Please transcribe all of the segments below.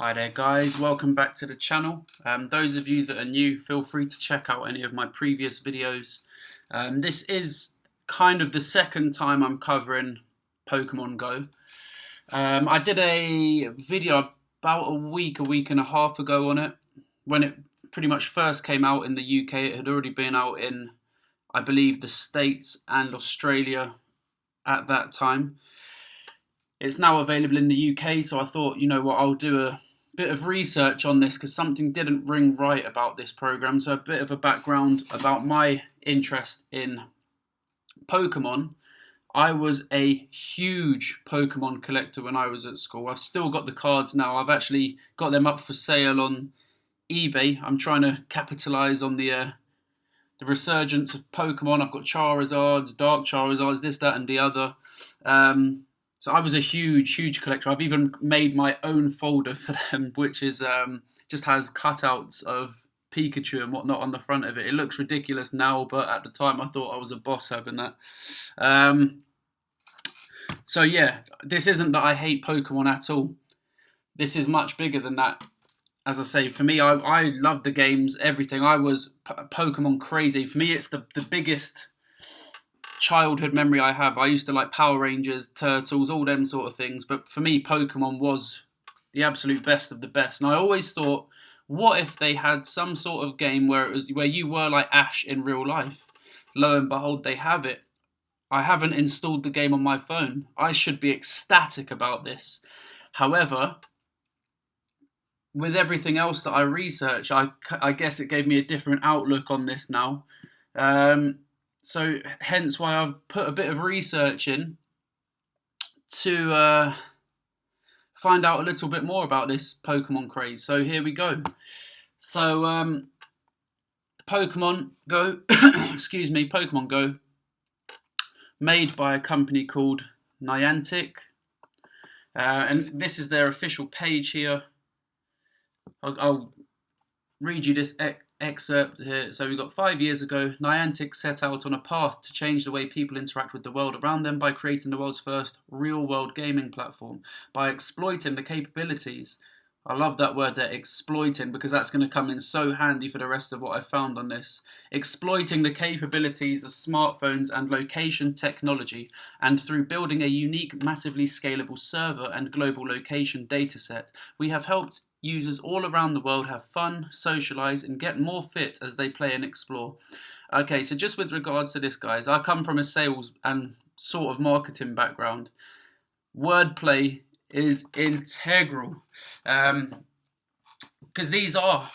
Hi there guys, welcome back to the channel. Those of you that are new, feel free to check out any of my previous videos. This is kind of the second time I'm covering Pokemon Go. I did a video about a week and a half ago on it. When it pretty much first came out in the UK, it had already been out in, I believe, the States and Australia at that time. It's now available in the UK, so I thought, you know what, I'll do a bit of research on this because something didn't ring right about this program. So a bit of a background about my interest in Pokemon. I was a huge Pokemon collector when I was at school. I've still got the cards now. I've actually got them up for sale on eBay. I'm trying to capitalize on the resurgence of Pokemon. I've got Charizards, Dark Charizards, this, that, and the other. So I was a huge collector. I've even made my own folder for them, which is just has cutouts of Pikachu and whatnot on the front of it. It looks ridiculous now, but at the time I thought I was a boss having that. So yeah, this isn't that I hate Pokemon at all. This is much bigger than that. As I say, for me, I love the games, everything. I was Pokemon crazy. For me, it's the biggest childhood memory I have. I used to like Power Rangers, Turtles, all them sort of things. But for me, Pokemon was the absolute best of the best. And I always thought, what if they had some sort of game where you were like Ash in real life? Lo and behold, they have it. I haven't installed the game on my phone. I should be ecstatic about this. However, with everything else that I research, I guess it gave me a different outlook on this now. So hence why I've put a bit of research in to find out a little bit more about this Pokemon craze. So here we go. So Pokemon Go, excuse me, Pokemon Go, made by a company called Niantic. And this is their official page here. I'll read you this excerpt here. So we got 5 years ago, Niantic set out on a path to change the way people interact with the world around them by creating the world's first real-world gaming platform, by exploiting the capabilities. I love that word there, exploiting, because that's going to come in so handy for the rest of what I found on this. Exploiting the capabilities of smartphones and location technology, and through building a unique, massively scalable server and global location dataset, we have helped users all around the world have fun, socialise and get more fit as they play and explore. Okay, so just with regards to this, guys, I come from a sales and sort of marketing background. Wordplay is integral because these are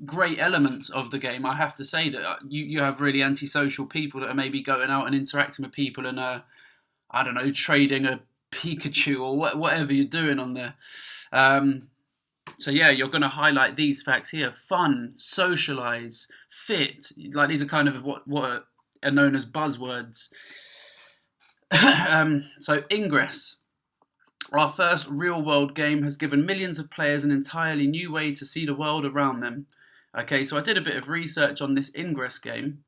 great elements of the game. I have to say that you have really antisocial people that are maybe going out and interacting with people and I don't know, trading a Pikachu or whatever you're doing on there. So yeah, you're going to highlight these facts here: fun, socialise, fit. Like these are kind of what are known as buzzwords. So Ingress, our first real-world game, has given millions of players an entirely new way to see the world around them. Okay, so I did a bit of research on this Ingress game,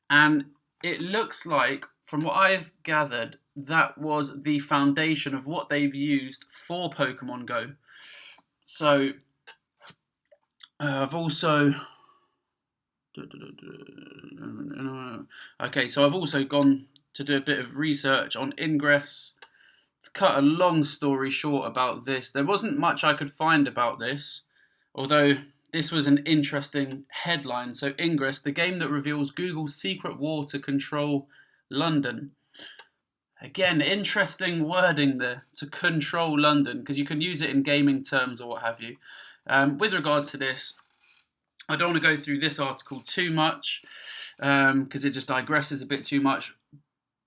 and it looks like, from what I've gathered, that was the foundation of what they've used for Pokemon Go. So I've also gone to do a bit of research on Ingress. To cut a long story short about this, there wasn't much I could find about this, although this was an interesting headline. So Ingress, the game that reveals Google's secret war to control London. Again, interesting wording there, to control London, because you can use it in gaming terms or what have you. With regards to this, I don't want to go through this article too much because it just digresses a bit too much.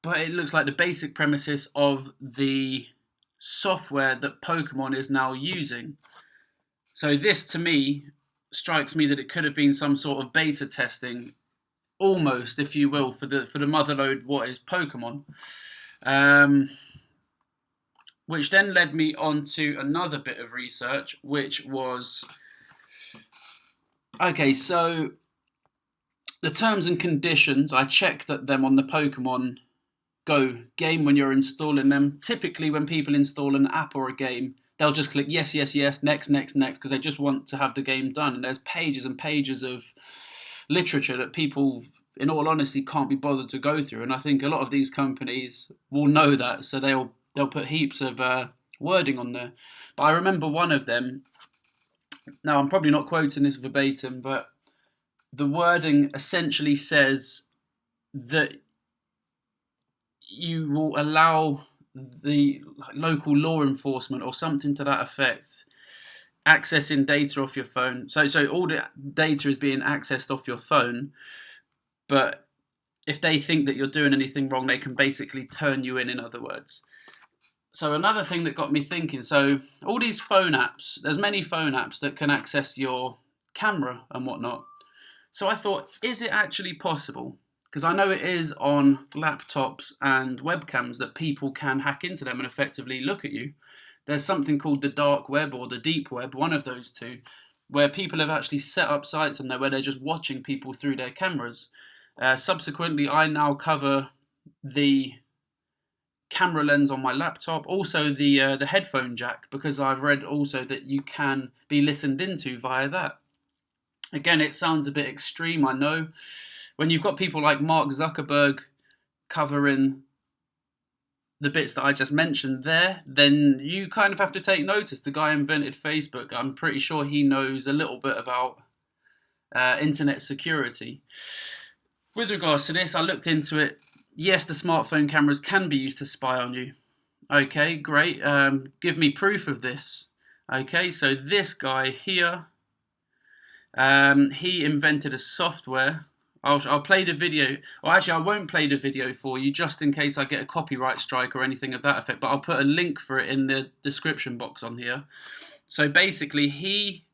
But it looks like the basic premises of the software that Pokemon is now using. So this, to me, strikes me that it could have been some sort of beta testing, almost, if you will, for the motherlode what is Pokemon. Which then led me on to another bit of research, which was, okay, so the terms and conditions, I checked at them on the Pokemon Go game when you're installing them. Typically when people install an app or a game, they'll just click yes, yes, yes, next, next, next, because they just want to have the game done. And there's pages and pages of literature that people, in all honesty, can't be bothered to go through. And I think a lot of these companies will know that, so they'll put heaps of wording on there. But I remember one of them. Now, I'm probably not quoting this verbatim, but the wording essentially says that you will allow the local law enforcement or something to that effect accessing data off your phone. So all the data is being accessed off your phone, but if they think that you're doing anything wrong, they can basically turn you in other words. So another thing that got me thinking, so all these phone apps, there's many phone apps that can access your camera and whatnot. So I thought, is it actually possible? Because I know it is on laptops and webcams that people can hack into them and effectively look at you. There's something called the dark web or the deep web, one of those two, where people have actually set up sites on there where they're just watching people through their cameras. Subsequently, I now cover the camera lens on my laptop, also the headphone jack, because I've read also that you can be listened into via that. Again, it sounds a bit extreme, I know. When you've got people like Mark Zuckerberg covering the bits that I just mentioned there, then you kind of have to take notice. The guy invented Facebook. I'm pretty sure he knows a little bit about internet security. With regards to this, I looked into it. Yes, the smartphone cameras can be used to spy on you. Okay, great. Give me proof of this. Okay, so this guy here, he invented a software. I'll play the video. Or actually, I won't play the video for you, just in case I get a copyright strike or anything of that effect. But I'll put a link for it in the description box on here. So basically, he,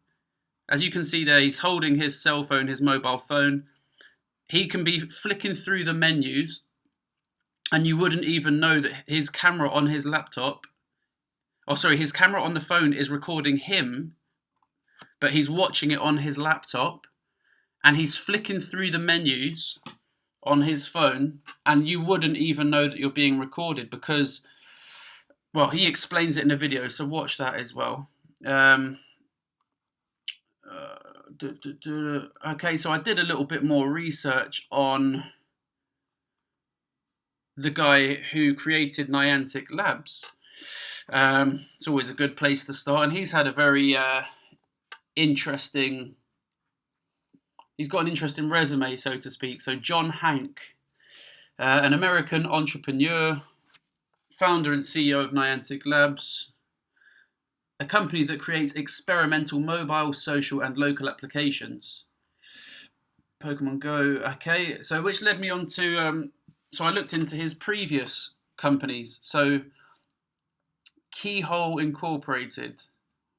as you can see there, he's holding his cell phone, his mobile phone. He can be flicking through the menus, and you wouldn't even know that his camera on his laptop, his camera on the phone is recording him, but he's watching it on his laptop, and he's flicking through the menus on his phone, and you wouldn't even know that you're being recorded because, well, he explains it in the video, so watch that as well. Okay, so I did a little bit more research on the guy who created Niantic Labs. It's always a good place to start, and he's had a very interesting, he's got an interesting resume, so to speak. So John Hank, an American entrepreneur, founder and CEO of Niantic Labs, a company that creates experimental mobile, social, and local applications. Pokemon Go, okay, so which led me on to, so I looked into his previous companies. So Keyhole Incorporated,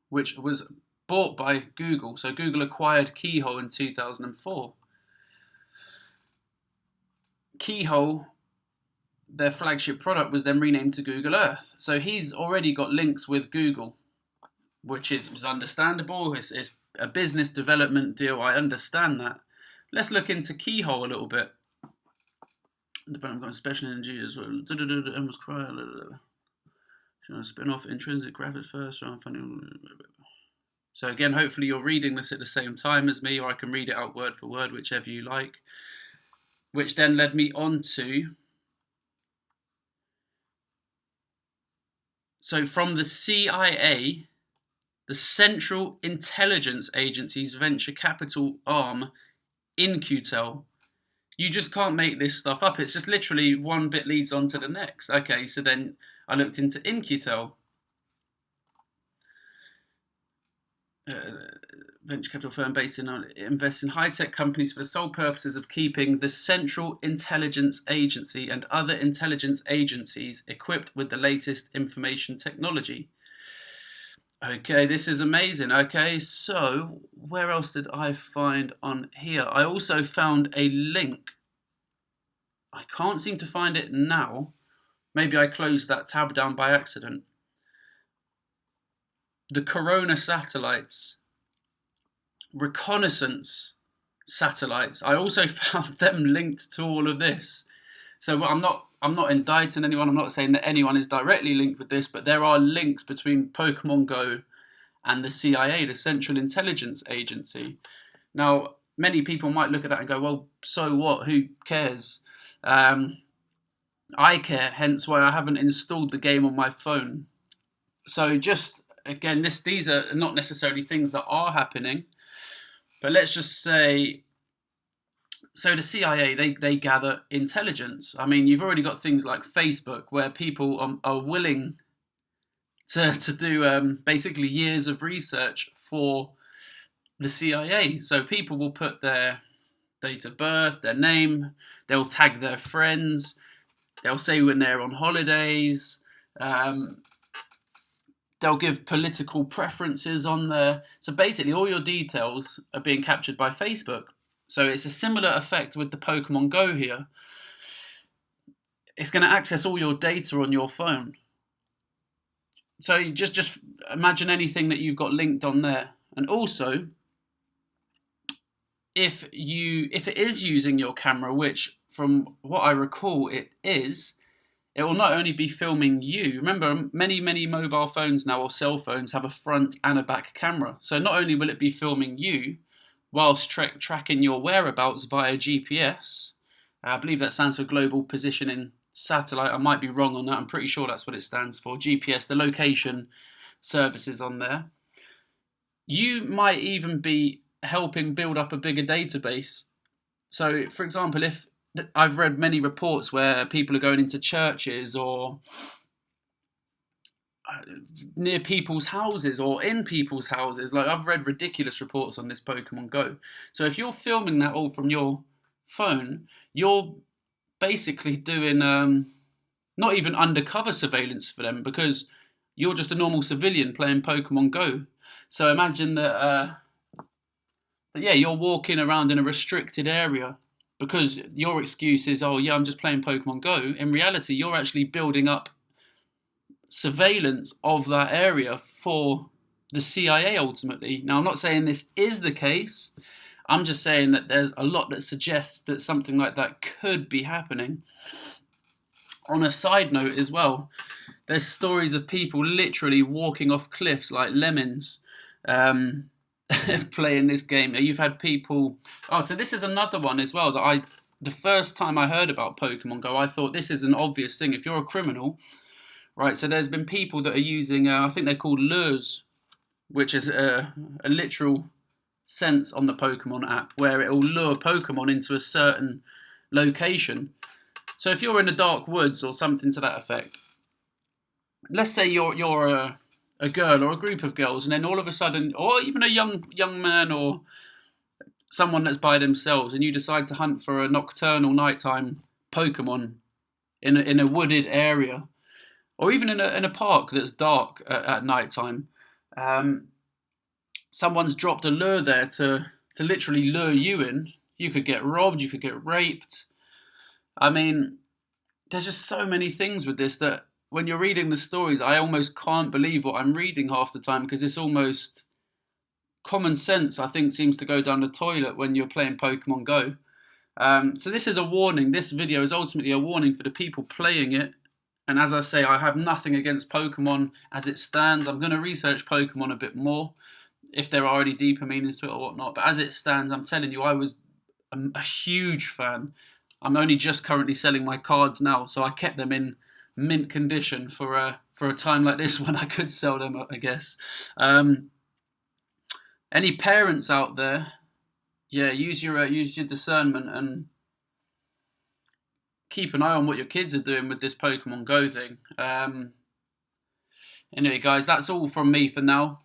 which was bought by Google. So Google acquired Keyhole in 2004. Keyhole, their flagship product, was then renamed to Google Earth. So he's already got links with Google, which is understandable. It's a business development deal. I understand that. Let's look into Keyhole a little bit. I've got special energy as well. Almost cry. Spin off intrinsic graphics first. So again, hopefully you're reading this at the same time as me, or I can read it out word for word, whichever you like. Which then led me on to, so from the CIA, the Central Intelligence Agency's venture capital arm, In-Q-Tel. You just can't make this stuff up. It's just literally one bit leads on to the next. Okay, so then I looked into In-Q-Tel. Venture capital firm based in invests in high-tech companies for the sole purposes of keeping the Central Intelligence Agency and other intelligence agencies equipped with the latest information technology. Okay, this is amazing. Okay, so where else did I find on here? I also found a link. I can't seem to find it now. Maybe I closed that tab down by accident. The Corona satellites, reconnaissance satellites. I also found them linked to all of this. So I'm I'm not indicting anyone. I'm not saying that anyone is directly linked with this, but there are links between Pokemon Go and the CIA, the Central Intelligence Agency. Now, many people might look at that and go, well, so what? Who cares? I care, hence why I haven't installed the game on my phone. So just, again, these are not necessarily things that are happening, but let's just say, so the CIA, they gather intelligence. I mean, you've already got things like Facebook where people are willing to do basically years of research for the CIA. So people will put their date of birth, their name, they'll tag their friends, they'll say when they're on holidays, they'll give political preferences on there. So basically all your details are being captured by Facebook. So it's a similar effect with the Pokemon Go here. It's going to access all your data on your phone. So you just imagine anything that you've got linked on there. And also, if it is using your camera, which from what I recall it is, it will not only be filming you. Remember, many mobile phones now, or cell phones, have a front and a back camera. So not only will it be filming you, whilst tracking your whereabouts via GPS. I believe that stands for Global Positioning Satellite. I might be wrong on that. I'm pretty sure that's what it stands for. GPS, the location services on there. You might even be helping build up a bigger database. So, for example, if I've read many reports where people are going into churches or near people's houses or in people's houses. Like, I've read ridiculous reports on this Pokemon Go. So if you're filming that all from your phone, you're basically doing not even undercover surveillance for them, because you're just a normal civilian playing Pokemon Go. So imagine that, you're walking around in a restricted area because your excuse is, oh yeah, I'm just playing Pokemon Go. In reality, you're actually building up surveillance of that area for the CIA ultimately. Now, I'm not saying this is the case. I'm just saying that there's a lot that suggests that something like that could be happening. On a side note as well, there's stories of people literally walking off cliffs like lemons playing this game. You've had people... Oh, so this is another one as well that the first time I heard about Pokemon Go, I thought this is an obvious thing. If you're a criminal... Right, so there's been people that are using, I think they're called lures, which is a literal sense on the Pokemon app, where it will lure Pokemon into a certain location. So if you're in the dark woods or something to that effect, let's say you're a girl or a group of girls, and then all of a sudden, or even a young man or someone that's by themselves, and you decide to hunt for a nocturnal nighttime Pokemon in a wooded area, or even in a park that's dark at night time. Someone's dropped a lure there to literally lure you in. You could get robbed, you could get raped. I mean, there's just so many things with this that when you're reading the stories, I almost can't believe what I'm reading half the time, because it's almost common sense, I think, seems to go down the toilet when you're playing Pokemon Go. So this is a warning. This video is ultimately a warning for the people playing it. And as I say, I have nothing against Pokemon as it stands. I'm going to research Pokemon a bit more, if there are any deeper meanings to it or whatnot. But as it stands, I'm telling you, I was a huge fan. I'm only just currently selling my cards now, so I kept them in mint condition for a time like this when I could sell them, I guess. Any parents out there, use your discernment and keep an eye on what your kids are doing with this Pokemon Go thing. Anyway, guys, that's all from me for now.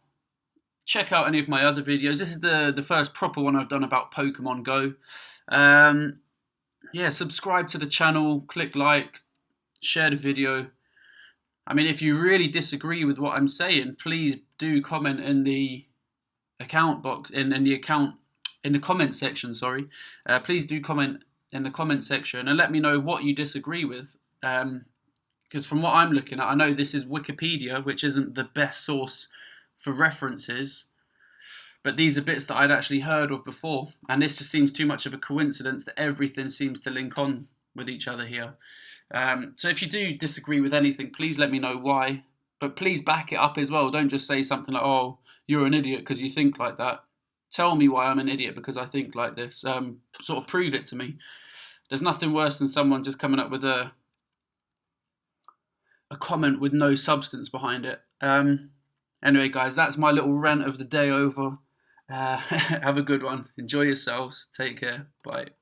Check out any of my other videos. This is the first proper one I've done about Pokemon Go. Subscribe to the channel, click like, share the video. I mean, if you really disagree with what I'm saying, please do comment in the account box, in the comment section, sorry. Please do comment in the comment section and let me know what you disagree with. Because from what I'm looking at, I know this is Wikipedia, which isn't the best source for references, but these are bits that I'd actually heard of before, and this just seems too much of a coincidence that everything seems to link on with each other here. So if you do disagree with anything, please let me know why. But please back it up as well. Don't just say something like, "Oh, you're an idiot because you think like that." Tell me why I'm an idiot because I think like this. Sort of prove it to me. There's nothing worse than someone just coming up with a comment with no substance behind it. Anyway, guys, that's my little rant of the day over. Have a good one. Enjoy yourselves. Take care. Bye.